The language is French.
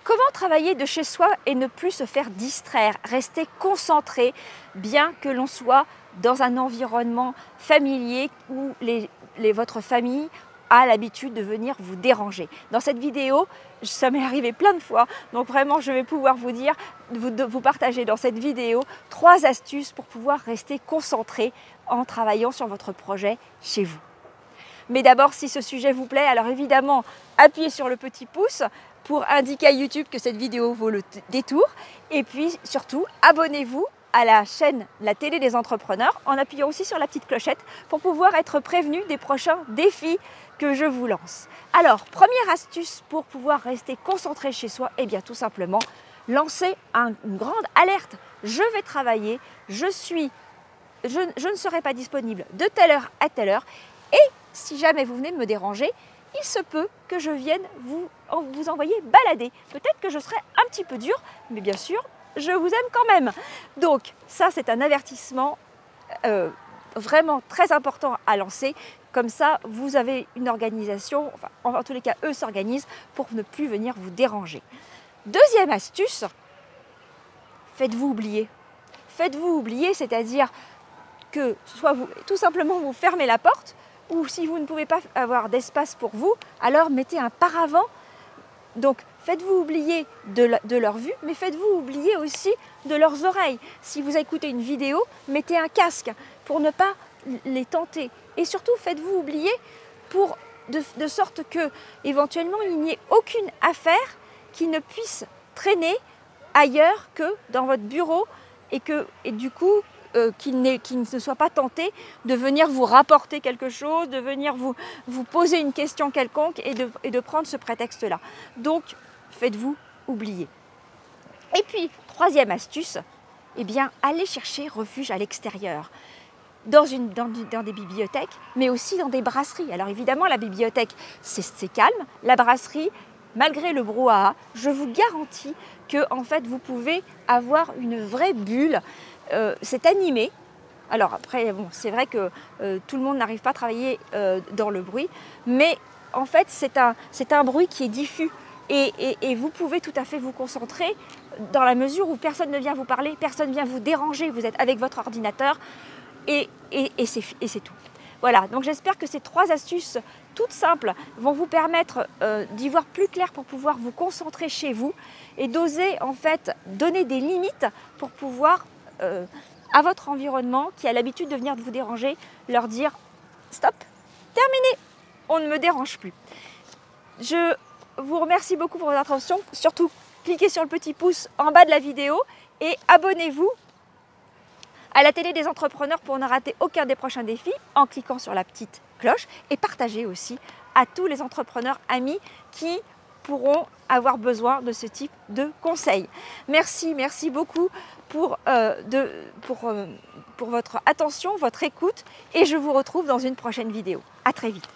Comment travailler de chez soi et ne plus se faire distraire, rester concentré, bien que l'on soit dans un environnement familier où votre famille a l'habitude de venir vous déranger. Dans cette vidéo, ça m'est arrivé plein de fois, donc vraiment je vais pouvoir vous partager dans cette vidéo 3 astuces pour pouvoir rester concentré en travaillant sur votre projet chez vous. Mais d'abord, si ce sujet vous plaît, alors évidemment, appuyez sur le petit pouce pour indiquer à YouTube que cette vidéo vaut le détour. Et puis surtout, abonnez-vous à la chaîne La Télé des Entrepreneurs en appuyant aussi sur la petite clochette pour pouvoir être prévenu des prochains défis que je vous lance. Alors, première astuce pour pouvoir rester concentré chez soi, eh bien tout simplement, lancer une grande alerte. Je vais travailler, je ne serai pas disponible de telle heure à telle heure. Et si jamais vous venez me déranger, il se peut que je vienne vous envoyer balader. Peut-être que je serai un petit peu dure, mais bien sûr, je vous aime quand même. Donc ça, c'est un avertissement vraiment très important à lancer. Comme ça, vous avez une organisation, enfin, en tous les cas, eux s'organisent pour ne plus venir vous déranger. Deuxième astuce, faites-vous oublier. Faites-vous oublier, c'est-à-dire que soit tout simplement vous fermez la porte, ou si vous ne pouvez pas avoir d'espace pour vous, alors mettez un paravent. Donc faites-vous oublier de leur vue, mais faites-vous oublier aussi de leurs oreilles. Si vous écoutez une vidéo, mettez un casque pour ne pas les tenter. Et surtout, faites-vous oublier de sorte que éventuellement il n'y ait aucune affaire qui ne puisse traîner ailleurs que dans votre bureau et du coup, qu'il ne soit pas tenté de venir vous rapporter quelque chose, de venir vous poser une question quelconque et de prendre ce prétexte-là. Donc, faites-vous oublier. Et puis, troisième astuce, eh bien, allez chercher refuge à l'extérieur, dans des bibliothèques, mais aussi dans des brasseries. Alors évidemment, la bibliothèque, c'est calme. La brasserie, malgré le brouhaha, je vous garantis que en fait, vous pouvez avoir une vraie bulle. C'est animé. Alors après, bon, c'est vrai que tout le monde n'arrive pas à travailler dans le bruit, mais en fait, c'est un bruit qui est diffus. Et vous pouvez tout à fait vous concentrer dans la mesure où personne ne vient vous parler, personne ne vient vous déranger, vous êtes avec votre ordinateur et c'est tout. Voilà, donc j'espère que ces 3 astuces toutes simples vont vous permettre d'y voir plus clair pour pouvoir vous concentrer chez vous et d'oser en fait donner des limites pour pouvoir à votre environnement qui a l'habitude de venir vous déranger, leur dire stop, terminé, on ne me dérange plus. Je vous remercie beaucoup pour votre attention, surtout cliquez sur le petit pouce en bas de la vidéo et abonnez-vous à la Télé des Entrepreneurs pour ne rater aucun des prochains défis en cliquant sur la petite cloche et partagez aussi à tous les entrepreneurs amis qui pourront avoir besoin de ce type de conseils. Merci beaucoup pour votre attention, votre écoute et je vous retrouve dans une prochaine vidéo. À très vite.